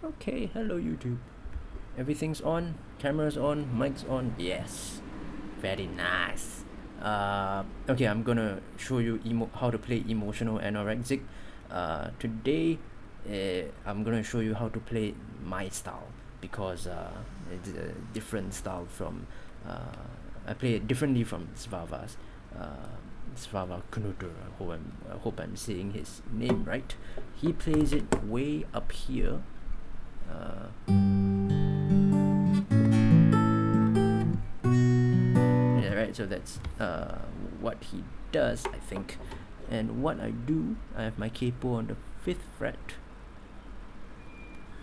Okay, hello YouTube. Everything's on, camera's on, mic's on. Yes, very nice. Okay, I'm gonna show you how to play emotional anorexic. Today, I'm gonna show you how to play my style because it's a different style from. I play it differently from Svava's. Svava Knutter. I hope I'm saying his name right. He plays it way up here. Yeah, right. So that's what he does, I think. And what I do, I have my capo on the 5th fret,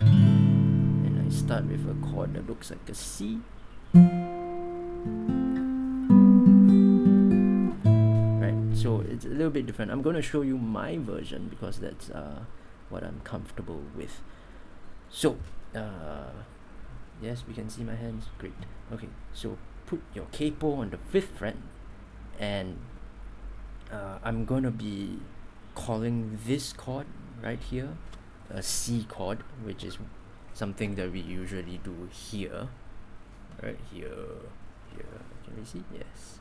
and I start with a chord that looks like a C. Right. So it's a little bit different. I'm going to show you my version because that's what I'm comfortable with. So, yes, we can see my hands. Great. Okay, so put your capo on the 5th fret, and I'm gonna be calling this chord right here a C chord, which is something that we usually do here. Right here. Can we see? Yes.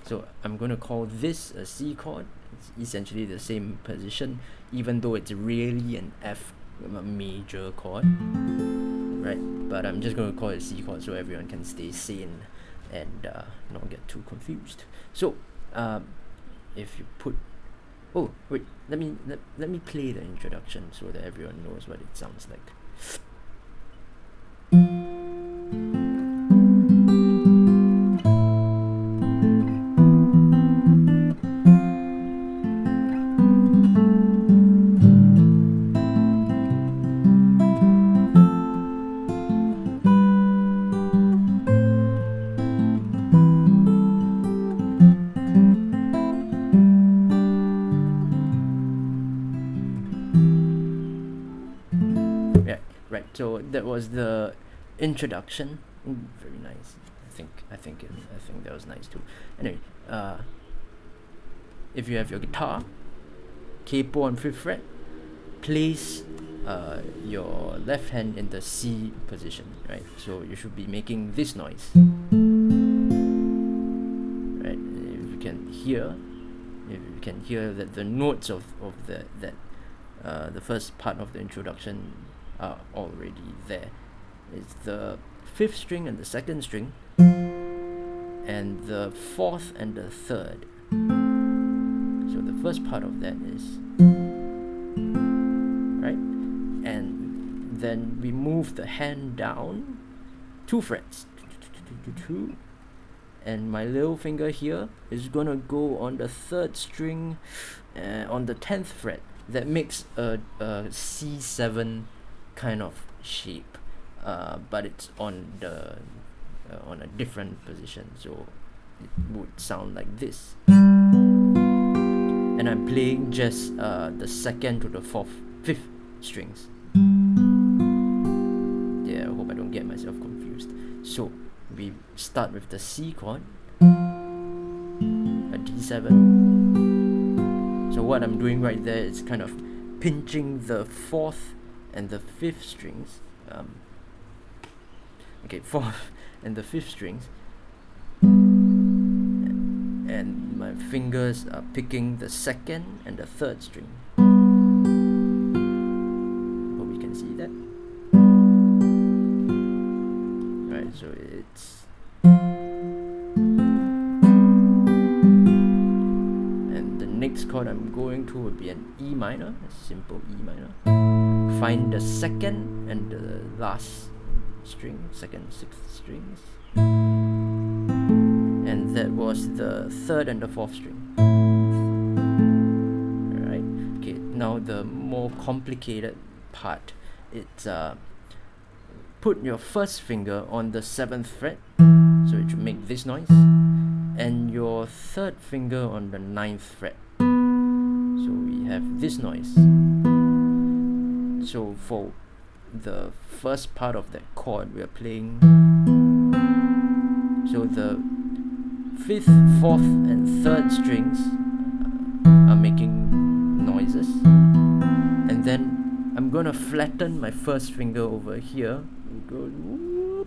So I'm gonna call this a C chord. It's essentially the same position, even though it's really an F major chord, right? But I'm just going to call it C chord so everyone can stay sane and not get too confused. So if you put, oh wait, let me play the introduction so that everyone knows what it sounds like. Right, so that was the introduction. Very nice. I think that was nice too. Anyway, if you have your guitar, capo on 5th fret, place your left hand in the C position, right? So you should be making this noise, right? If you can hear that the notes of the first part of the introduction are already there. It's the 5th string and the 2nd string, and the 4th and the 3rd. So the first part of that is right, and then we move the hand down 2 frets, and my little finger here is gonna go on the 3rd string, on the 10th fret. That makes a C7 kind of shape, but it's on a different position, so it would sound like this. And I'm playing just the 2nd to the 5th strings. Yeah, I hope I don't get myself confused. So we start with the C chord, a D7. So what I'm doing right there is kind of pinching the 4th and the 5th strings. Okay, 4th and the 5th strings, and my fingers are picking the 2nd and the 3rd string. Hope you can see that. Right, so it's, and the next chord I'm going to would be an E minor, a simple E minor. Find the 2nd and the last string, 2nd, 6th strings, and that was the 3rd and the 4th string. Alright, okay, now the more complicated part. It's put your first finger on the 7th fret, so it should make this noise, and your 3rd finger on the 9th fret, so we have this noise. So for the first part of that chord, we are playing, so the 5th, 4th and 3rd strings are making noises, and then I'm gonna flatten my first finger over here. It goes whoop.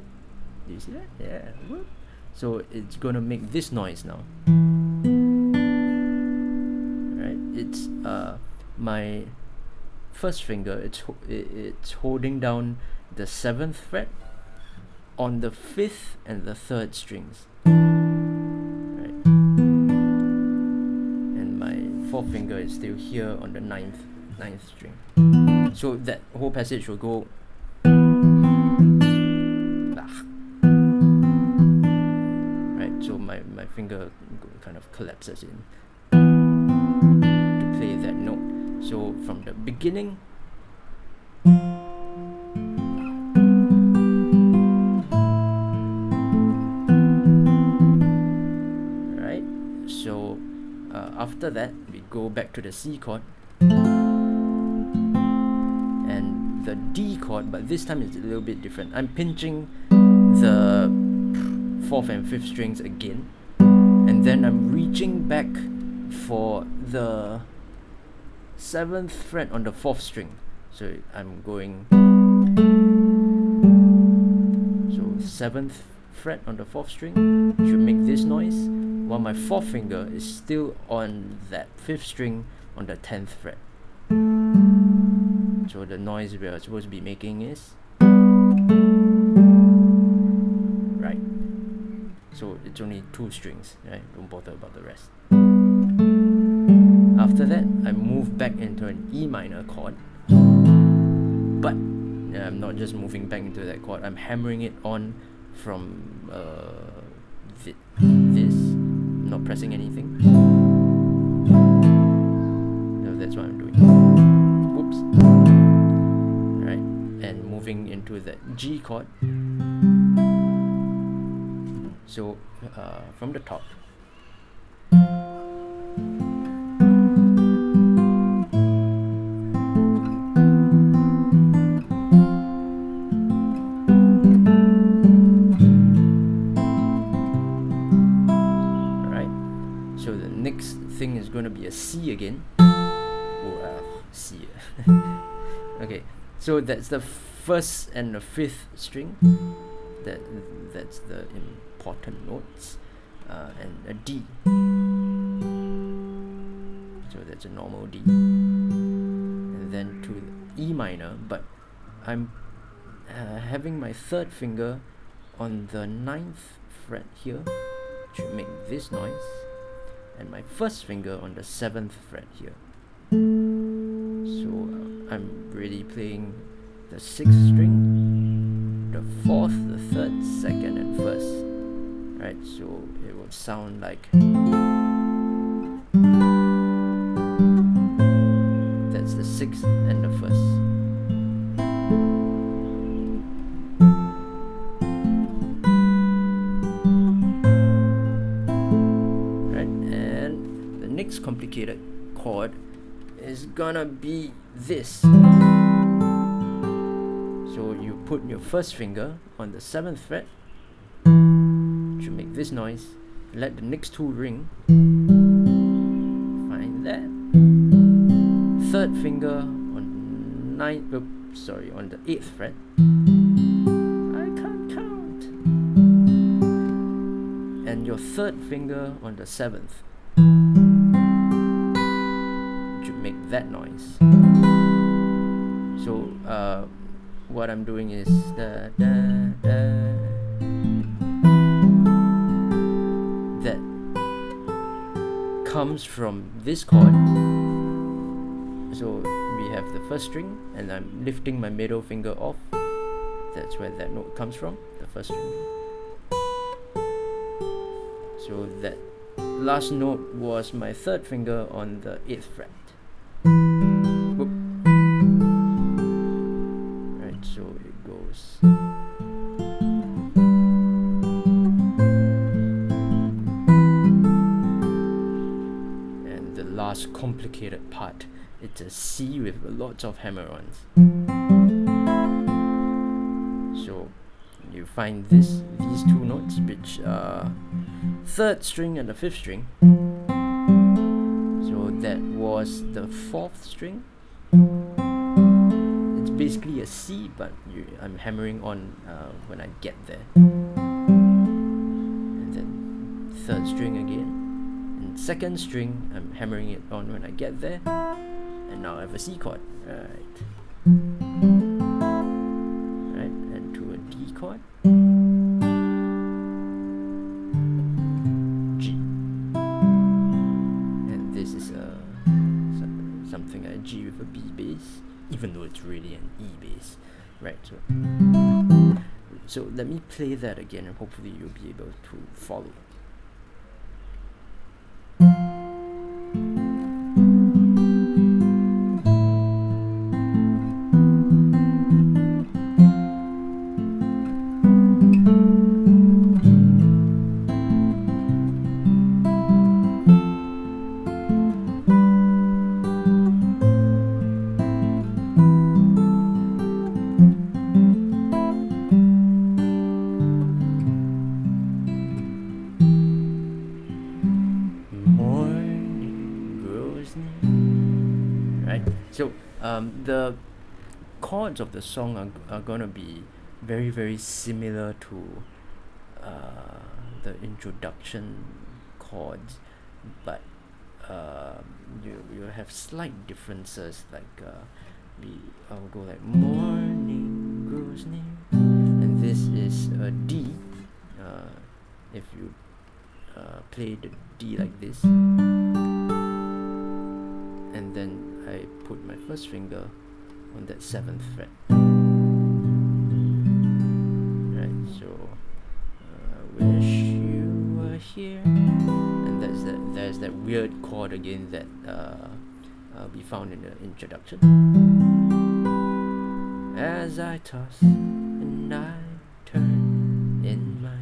Do you see that? Yeah. Whoop. So it's gonna make this noise now. Right? It's my first finger. It's holding down the 7th fret on the 5th and the 3rd strings. Right? And my 4th finger is still here on the 9th string. So that whole passage will go right. So my finger kind of collapses in to play that note. So from the beginning, right? So after that, we go back to the C chord and the D chord, but this time it's a little bit different. I'm pinching the 4th and 5th strings again, and then I'm reaching back for the 7th fret on the 4th string. So I'm going, so 7th fret on the 4th string should make this noise, while my 4th finger is still on that 5th string on the 10th fret. So the noise we are supposed to be making is right. So it's only 2 strings, right? Don't bother about the rest. After that, I move back into an E minor chord, but I'm not just moving back into that chord, I'm hammering it on from this. I'm not pressing anything. No, that's what I'm doing. Whoops. Right, and moving into the G chord. So from the top. So the next thing is going to be a C again. C. Okay, so that's the 1st and the 5th string. That's the important notes, and a D. So that's a normal D, and then to E minor. But I'm having my 3rd finger on the 9th fret here, should make this noise, and my 1st finger on the 7th fret here. So I'm really playing the 6th string, the 4th, the 3rd, 2nd, and 1st. Right, so it will sound like that's the 6th and the 1st. Complicated chord is gonna be this. So you put your 1st finger on the 7th fret, should make this noise, let the next 2 ring, find that, 3rd finger on on the 8th fret, I can't count, and your 3rd finger on the 7th, make that noise. So what I'm doing is that comes from this chord. So we have the 1st string, and I'm lifting my middle finger off. That's where that note comes from, the 1st string. So that last note was my 3rd finger on the 8th fret. Whoop. Right, so it goes. And the last complicated part, it's a C with lots of hammer-ons. So you find these 2 notes, which are 3rd string and the 5th string. So that was the 4th string, a C, but I'm hammering on when I get there. And then third string again. And second string, I'm hammering it on when I get there. And now I have a C chord. Alright. Right, and to a D chord. G. And this is something I G with a B bass, even though it's really an E bass. Right, so let me play that again and hopefully you'll be able to follow. Right, so the chords of the song are gonna be very, very similar to the introduction chords, but you have slight differences, like I'll go like morning grows near, and this is a D. If you play the D like this, and then I put my first finger on that 7th fret. Right, so wish you were here, and there's that weird chord again that will be found in the introduction. As I toss and I turn in my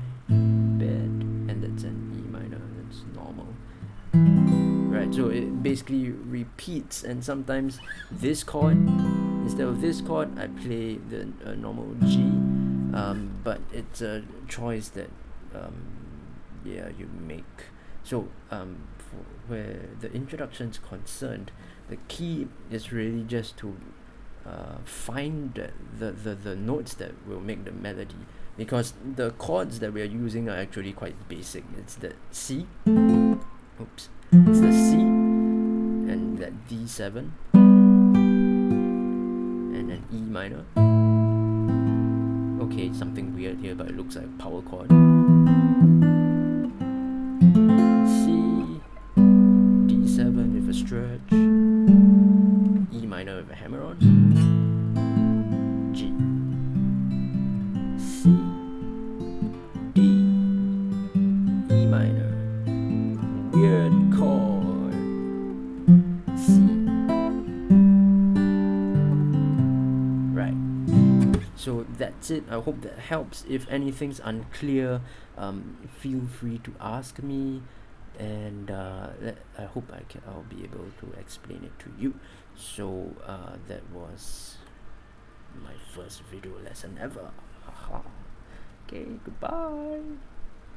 bed, and that's an E minor, that's normal. Right, so it basically repeats, and sometimes this chord, instead of this chord, I play the normal G, but it's a choice that you make. So where the introduction is concerned, the key is really just to find the notes that will make the melody, because the chords that we are using are actually quite basic. It's the C, oops, it's the C, and that D7, and an E minor. Okay, something weird here, but it looks like a power chord. C, D7 with a stretch, E minor with a hammer on, G, C, D, E minor, weird chord, C. Right, so that's it. I hope that helps. If anything's unclear, feel free to ask me, and I hope I'll be able to explain it to you. So that was my first video lesson ever. Okay, goodbye.